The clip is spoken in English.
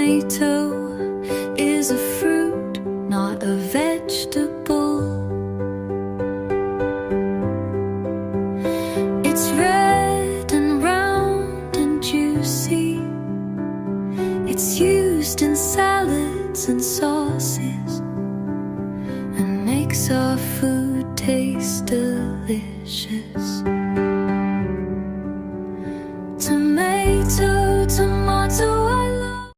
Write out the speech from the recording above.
tomato is a fruit, not a vegetable. It's red and round and juicy. It's used in salads and sauces and makes our food taste delicious.